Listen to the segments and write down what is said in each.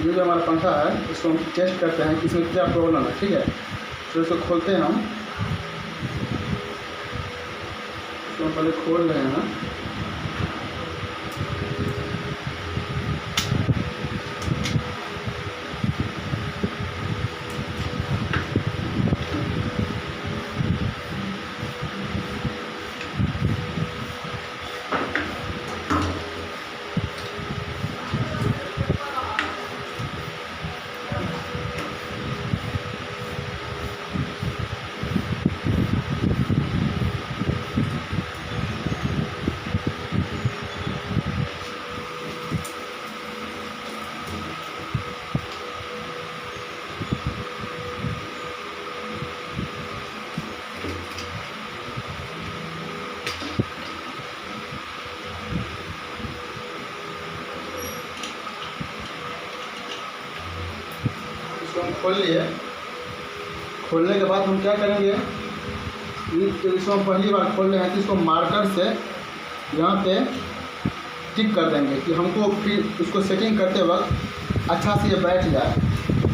ये जो हमारा पंखा है इसको हम टेस्ट करते हैं कि इसमें क्या प्रॉब्लम है। ठीक है, तो इसको खोलते हैं हम। इसको पहले खोल रहे हैं। हम खोल लिए। खोलने के बाद हम क्या करेंगे, इसको हम पहली बार खोल रहे हैं तो इसको मार्कर से यहाँ पे टिक कर देंगे कि हमको फिर उसको सेटिंग करते वक्त अच्छा से ये बैठ जाए।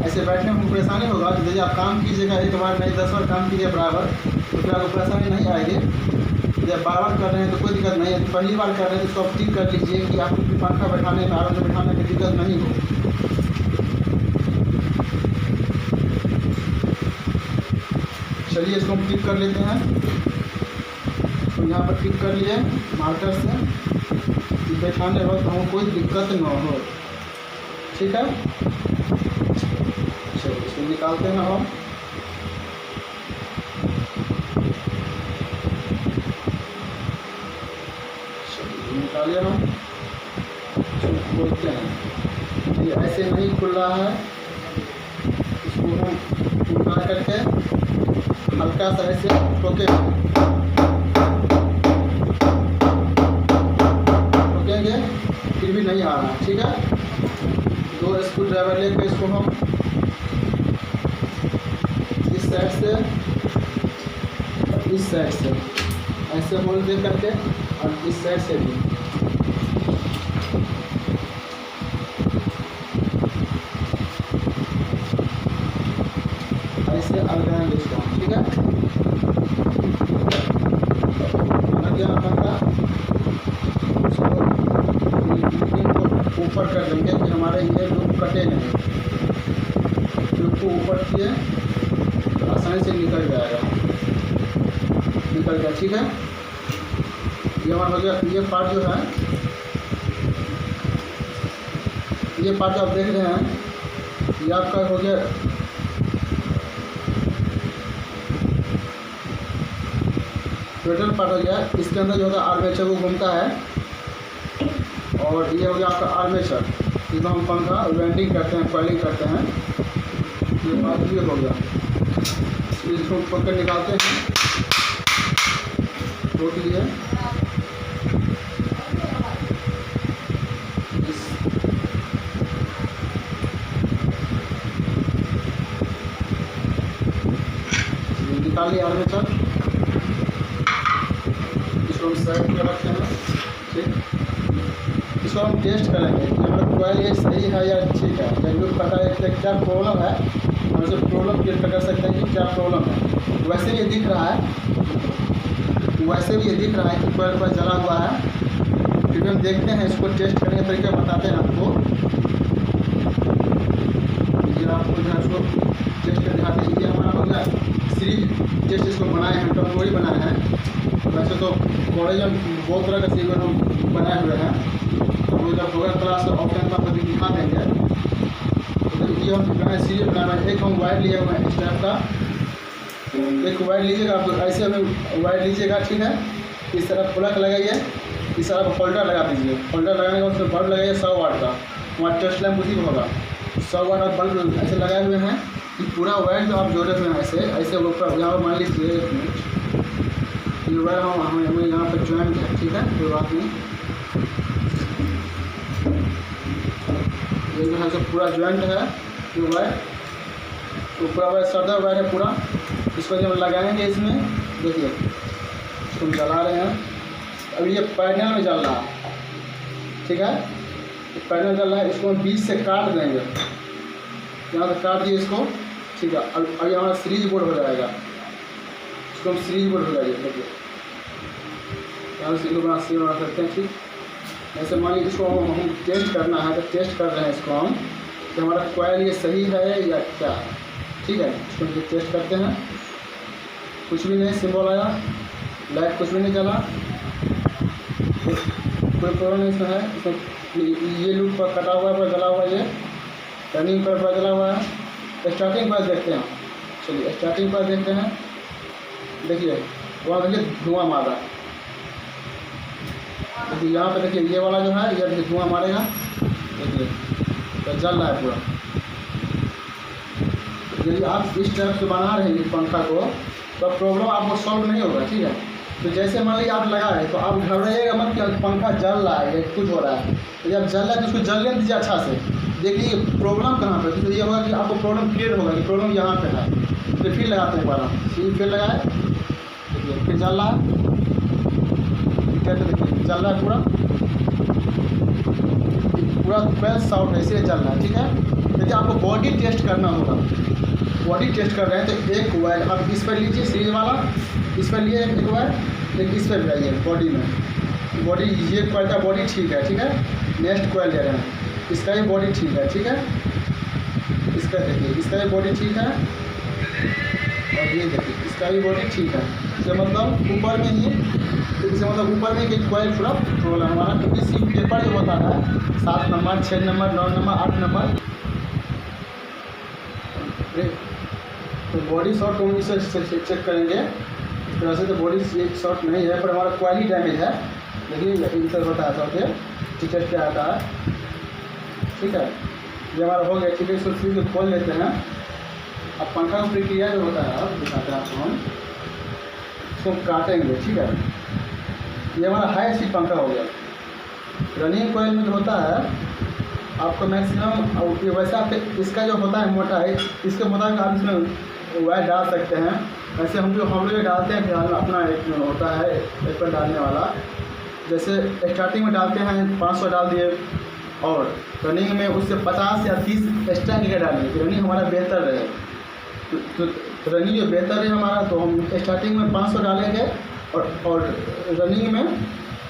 ऐसे बैठने में हमको परेशानी होगा कि यदि आप काम कीजिएगा एक बार नहीं 10 बार काम कीजिए बराबर, तो फिर आपको परेशानी नहीं आएगी। जब बार बार कर रहे हैं तो कोई दिक्कत नहीं है। पहली बार कर रहे हैं तो इसको आप टिक कर लीजिए कि आपको पंखा बैठाने में आराम से बैठाने में दिक्कत नहीं हो। चलिए इसको हम टिक कर लेते हैं। तो यहाँ पर टिक कर लिए मार्कर से, बैठाने वक्त हमको कोई दिक्कत ना हो। ठीक है, चलिए इसको निकालते हैं हम। चलिए निकालिए हम, खोलते हैं। ये ऐसे नहीं खुल रहा है, इसको हम उठा करके हल्का सा ऐसे ठोकेंगे, फिर भी नहीं आ रहा। ठीक है, 2 स्क्रू ड्राइवर लेकर इसको हम इस साइड से इस साइड से ऐसे होल दे करके और इस साइड से भी ऐसे अलगाएंगे इसको। ठीक है, ऊपर कर देंगे कि हमारे ये लूप कटे नहीं। लूप को ऊपर किए तो आसानी से निकल जाएगा, निकल गया। ठीक है, ये हमारा हो गया। ये पार्ट जो है, ये पार्ट जो आप देख रहे हैं ये आपका हो गया टोटल पार्ट हो गया। इसके अंदर जो होता है आर्मेचर वो घूमता है, और ये हो गया आपका आर्मेचर जिसमें हम पंखा वेल्डिंग करते हैं, कॉइलिंग करते हैं। ये बात ये हो गया। इसको खोल कर निकालते हैं, रोक लिए। निकाल लिया आर्मेचर, इसको हम साइड में रखते हैं। ठीक, इसको हम टेस्ट करेंगे कि हमारा कॉइल ये सही है या ठीक है, या जो पता है कि क्या प्रॉब्लम है। हम उसे प्रॉब्लम क्लियर कर सकते हैं कि क्या प्रॉब्लम है। वैसे भी ये दिख रहा है, वैसे भी ये दिख रहा है कि कॉइल पर जला हुआ है। फिर भी हम देखते हैं, इसको टेस्ट करने का तरीका बताते हैं आपको। ये आपको जो है इसको टेस्ट कर दिखाते हैं। ये हमारा हो गया सीरीज टेस्ट, इसको बनाए हैं, टेम्पोरी बनाए हैं। वैसे तो कॉलेज में बहुत तरह का सीरीज हम बनाए हुए हैं, तो जब होगा क्लास ऑप्शन पर आपको दिखा देंगे। तो ये हम सीरीज बनाए हुए हैं। एक हम वायर लिए हुए हैं इस टाइप का, एक वायर लीजिएगा आप, ऐसे हमें वायर लीजिएगा। ठीक है, इस तरह प्लग लगाइए, इस तरह होल्डर लगा दीजिए। होल्डर लगाने के बाद उसमें बल्ब लगाइए 100 वाट का, वहाँ टेस्ट लैम्प उसी को होगा। 100 वाट का बल्ब ऐसे लगाए हुए हैं कि पूरा वायर जो आप जोड़े हुए हैं ऐसे ऐसे ऊपर यहाँ पर मान लीजिए 1 मिनट, ये वायर हमें यहाँ पर ज्वाइंट है। ठीक है, कोई बात नहीं, ये जो है सब पूरा ज्वाइंट है। ये वायर तो पूरा वायर सदा वायर है पूरा। इसको जब लगाएंगे इसमें देखिए, इसको हम जला रहे हैं। अभी ये पैनल में जल रहा है। ठीक है, पैनल जल रहा है, इसको हम बीच से काट देंगे। यहाँ से काट दिए इसको, ठीक है। अब ये हमारा सीरीज बोर्ड हो जाएगा, इसको हम सीरीज बोर्ड हो जाएगा। देखिए यहाँ से इसको बना सकते हैं, ठीक। ऐसे मान लीजिए इसको हम टेस्ट करना है, तो टेस्ट कर रहे हैं इसको हम कि हमारा कॉइल ये सही है या क्या है, ठीक है। इसको टेस्ट करते हैं, कुछ भी नहीं सिंबल आया, लाइट कुछ भी नहीं चला, कोई प्रॉब्लम नहीं इसमें है। इसमें ये लूप पर कटा हुआ है, पर जला हुआ है, ये रनिंग पर जला हुआ है। स्टार्टिंग पर देखते हैं, चलिए स्टार्टिंग पर देखते हैं। देखिए वहाँ देखिए धुआं मार रहा है, देखिए यहाँ पे देखिए ये वाला जो है ये देखिए धुआं मारेगा, देखिए तो जल रहा है पूरा। यदि आप इस टाइप से बना रहे हैं पंखा को तो प्रॉब्लम आपको सॉल्व नहीं होगा, ठीक है। तो जैसे मान लीजिए आप लगाए तो आप घबराइएगा मत कि पंखा जल रहा है या कुछ हो रहा है। तो जब जल रहा है तो उसको जलने दीजिए अच्छा से, देखिए प्रॉब्लम कहाँ पे। तो ये होगा कि आपको प्रॉब्लम क्लियर होगा कि प्रॉब्लम यहाँ पे है। तो फिर लगाते हैं बार, फिर लगाए, देखिए फिर जल रहा है, देखिए चल रहा है पूरा पूरा 12 साउंड है, इसलिए चल रहा है, ठीक है। देखिए आपको बॉडी टेस्ट करना होगा, बॉडी टेस्ट कर रहे हैं तो एक वायर आप इस पर लीजिए, सीरीज वाला इस पर लिए एक वायर, एक इस पर लगाइए बॉडी में। बॉडी ये कॉइल का बॉडी ठीक है, ठीक है। नेक्स्ट कॉइल ले रहे हैं, इसका भी बॉडी ठीक है, ठीक है। इसका देखिए इसका भी बॉडी ठीक है, और ये देखिए इसका भी बॉडी ठीक है। तो मतलब ऊपर में ही, इससे मतलब ऊपर में एक कॉइल पूरा रोल है हमारा। क्योंकि सी पेपर जो होता है 7 नंबर 6 नंबर 9 नंबर 8 नंबर, तो बॉडी शॉर्ट को हम इसे चेक करेंगे। इस तरह से तो बॉडी शॉर्ट नहीं है, पर हमारा कॉइल ही डैमेज है। देखिए इस तरह होता है, सब टीचर क्या आता है, ठीक है। ये हमारा हो गया, ठीक है। इसको फ्रीज खोल लेते हैं। अब पंखा की प्रक्रिया जो होता है अब दिखाते हैं आपको हम, इसको काटेंगे, ठीक है। ये हमारा हाई स्पीड पंखा हो गया। रनिंग कॉइल में जो होता है आपको मैक्सिमम वैसे आप इसका जो होता है मोटा है, इसके मुताबिक आप इसमें वायर डाल सकते हैं। वैसे हम लोग डालते हैं फिलहाल अपना एक होता है एक पर डालने वाला। जैसे स्टार्टिंग में डालते हैं 500 डाल दिए, और रनिंग में उससे 50 या 30 एक्स्ट्रा लेकर डालिए तो रनिंग हमारा बेहतर रहे। तो रनिंग जो बेहतर है हमारा, तो हम स्टार्टिंग में 500 डालेंगे और रनिंग में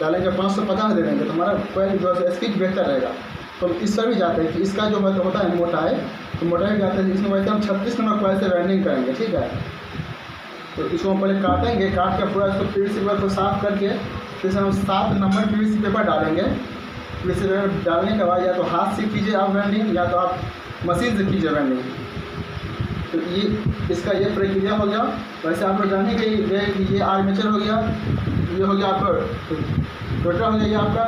डालेंगे 550 दे देंगे, तो हमारा कॉइल जो है स्पीड बेहतर रहेगा। तो हम इस पर भी जाते हैं कि इसका जो होता है मोटा है, तो मोटा भी जाते हैं। इसमें वैसे हम 36 नंबर कॉइल से वाइंडिंग करेंगे, ठीक है। तो इसको हम पहले काटेंगे, काट के पूरा इसको पीवीसी पेपर को साफ करके फिर हम 7 नंबर पीवीसी पेपर डालेंगे। पीवीसी पेपर डालने के बाद या तो हाथ से कीजिए आप वाइंडिंग, या तो आप मशीन से कीजिए वाइंडिंग। तो ये इसका ये प्रक्रिया हो गया। वैसे आप लोग जाने कि ये आर्मेचर हो गया, ये हो गया आपका रोटर हो गया आपका।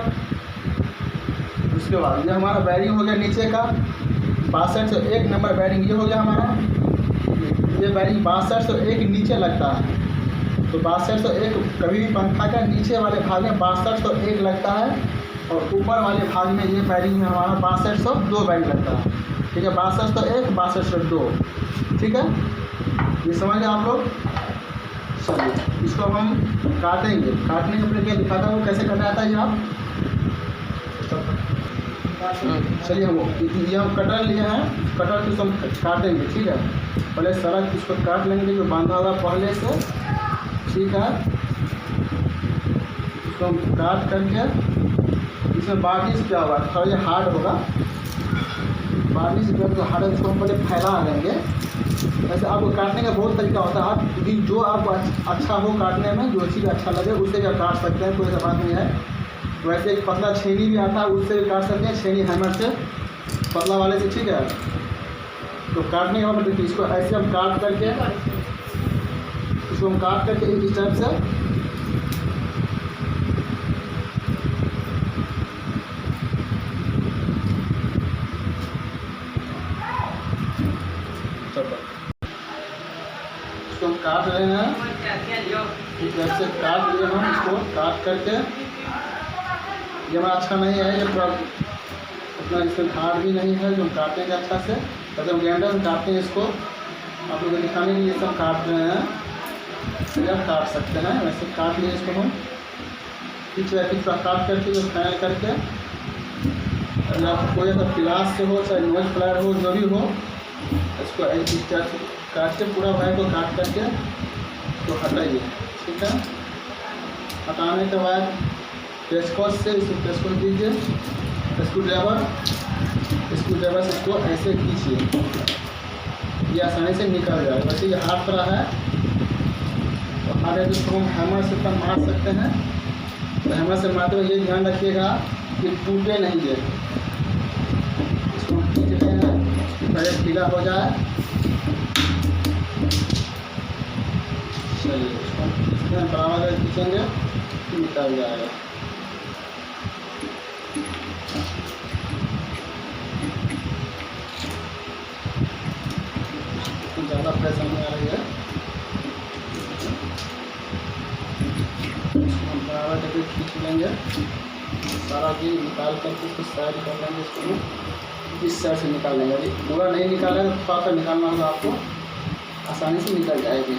उसके बाद ये हमारा बैरिंग हो गया नीचे का 62 से 1 नंबर बैरिंग, ये हो गया हमारा। ये बैरिंग 62 से 1 नीचे लगता है, तो 62 से 1 कभी भी पंखा का नीचे वाले भाग में 62 से 1 लगता है, और ऊपर वाले भाग में ये बैरिंग में हमारा 62 से 2 बैरिंग लगता है, ठीक है। 62 से 1 62 से 2, ठीक है। ये समझ गए आप लोग। चलिए इसको हम काटेंगे, काटने के प्रक्रिया दिखाता हूँ कैसे करना आता है ये आप। चलिए हम कटर लिए हैं, कटर को हम काटेंगे, ठीक है। पहले सड़क इसको काट लेंगे जो बांधा हुआ पहले से, ठीक है। इसको हम काट करके इसमें बार्निश क्या होगा, थोड़ा ये हार्ड होगा, बार्निश जो हार्ड है इसको हम पहले फैला लेंगे। वैसे आपको काटने का बहुत तरीका होता है, आप जो आपको अच्छा हो काटने में, जो चीज़ अच्छा लगे उससे भी आप काट सकते हैं, कोई ऐसा बात नहीं है। वैसे एक पतला छेनी भी आता है, उससे भी काट सकते हैं, छेनी हैमर से, पतला वाले से, ठीक है। तो काटने के बाद देखिए इसको ऐसे हम काट करके, इसको हम काट करके इस टाइप से इसको हम काट रहे हैं, जैसे काट लिए हम इसको काट करके। ये हमारा अच्छा नहीं है, ये थोड़ा उतना इसमें धार भी नहीं है जो हम काटेंगे अच्छा से। तो हम ग्राइंडर में काटते हैं इसको, आप लोगों को दिखाने के लिए सब काट रहे हैं, तो आप काट सकते हैं। वैसे काट लिए इसको हम पीछे थोड़ा काट करके जो फैल करके, अगर आप कोई अगर गिलास से हो चाहे नोज प्लायर हो जो भी हो, इसको इस तरह से काट के पूरा वायर को काट करके तो हटाइए, ठीक है। हटाने के बाद पेचकस से इसको पेचकस दीजिए, स्क्रू ड्राइवर से इसको ऐसे खींचिए, ये आसानी से निकल जाए। वैसे ये हाथ पर है तो हाथ है जिसको हम हैमर से पर मार सकते हैं, तो हैमर से मारते हुए ये ध्यान रखिएगा कि टूटे नहीं है। इसको खींच रहे हैं पहले ढीला हो जाए। चलिए इसको खींचते हैं, बराबर खींचेंगे निकल जाएगा। ज़्यादा प्रेशर नहीं आ रही है, इसको बराबर करके खींच लेंगे, सारा चीज निकाल करके इसको साइड कर लेंगे। इसको इस साइड से निकाल लेंगे, यदि पूरा नहीं निकालेंगे तो थोड़ा सा निकालना होगा आपको, आसानी से निकल जाएगी।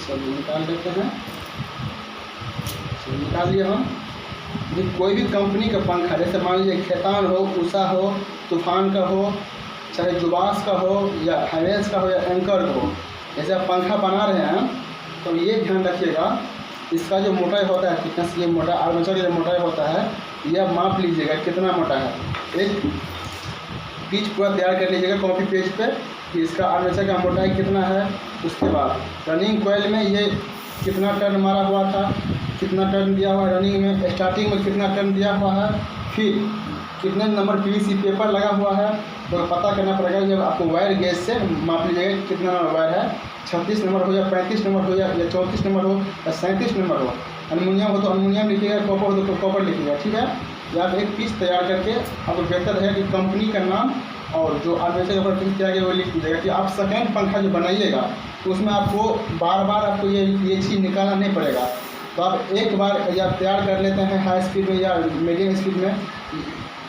सब निकाल देते हैं, सब निकाल लिए हम। कोई भी कंपनी का पंखा, जैसे मान लीजिए खेतान हो, उषा हो, तूफान का हो, चाहे जुबास का हो या हैवेल्स का हो या एंकर का हो, जैसे आप पंखा बना रहे हैं तो ये ध्यान रखिएगा इसका जो मोटाई होता है, थिकनेस ये मोटा आर्मेचर जो मोटाई होता है ये आप माप लीजिएगा कितना मोटा है। एक पिच पूरा तैयार कर लीजिएगा कॉपी पेज पे कि इसका आर्मेचर का मोटाई कितना है। उसके बाद रनिंग कॉइल में ये कितना टर्न मारा हुआ था, कितना टर्न दिया हुआ है रनिंग में, स्टार्टिंग में कितना टर्न दिया हुआ है, फिर कितने नंबर पीवीसी पेपर लगा हुआ है तो पता करना पड़ेगा। जब आपको वायर गेज से माप लीजिएगा कितना वायर है, 36 नंबर हो या 35 नंबर हो या 34 नंबर हो या 37 नंबर हो। एल्युमिनियम हो तो एल्युमिनियम लिखिएगा, कॉपर हो तो कॉपर लिखिएगा, ठीक है। या आप एक पीस तैयार करके आपको बेहतर है कि कंपनी का नाम और जो आर्मेचर पर पीस किया गया वो लिख दीजिएगा कि आप सेकेंड पंखा जो बनाइएगा तो उसमें आपको बार बार आपको ये चीज़ निकालना नहीं पड़ेगा। तो आप एक बार या तैयार कर लेते हैं हाई स्पीड में या मीडियम स्पीड में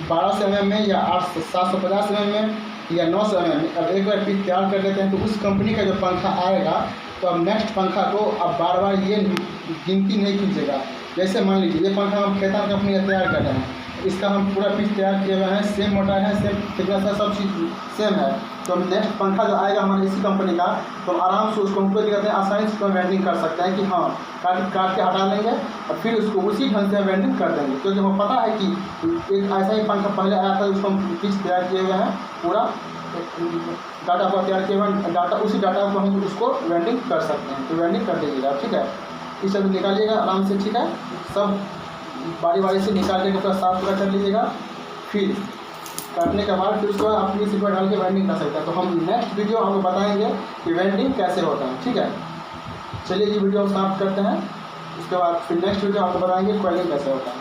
1200 mm में या 750 mm में या 900 mm में, अब एक बार पीस तैयार कर लेते हैं तो उस कंपनी का जो पंखा आएगा तो अब नेक्स्ट पंखा को अब बार बार ये गिनती नहीं कीजिएगा। जैसे मान लीजिए ये पंखा हम खेतान कंपनी का तैयार कर रहे हैं, इसका हम पूरा पीस तैयार किए हुए हैं, सेम मोटाई है, सेम थिकनेस है, सब चीज़ सेम है। तो हम नेक्स्ट पंखा जो आएगा हमारे इसी कंपनी का तो हम आराम से उसको हमको दिखाते हैं, आसानी से उसको वेल्डिंग कर सकते हैं कि हाँ काट के हटा लेंगे और फिर उसको उसी ढंग से वेल्डिंग कर देंगे। क्योंकि हमें पता है कि एक ऐसा ही पंखा पहले आया था उसको हम पीस तैयार किए हुए हैं, पूरा डाटा को तैयार किए हुए डाटा, उसी डाटा को हम उसको वेल्डिंग कर सकते हैं। तो वेल्डिंग कर दीजिएगा, ठीक है। इस सब निकालिएगा आराम से, ठीक है। सब बारी बारी से निकाल के पूरा साफ सुथरा कर लीजिएगा। फिर काटने के बाद फिर उसको आप इस पर डाल के वेल्डिंग कर सकते हैं। तो हम नेक्स्ट वीडियो आपको बताएंगे कि वेल्डिंग कैसे होता है, ठीक है। चलिए ये वीडियो समाप्त करते हैं, उसके बाद फिर नेक्स्ट वीडियो आपको बताएंगे कॉइलिंग कैसे होता है।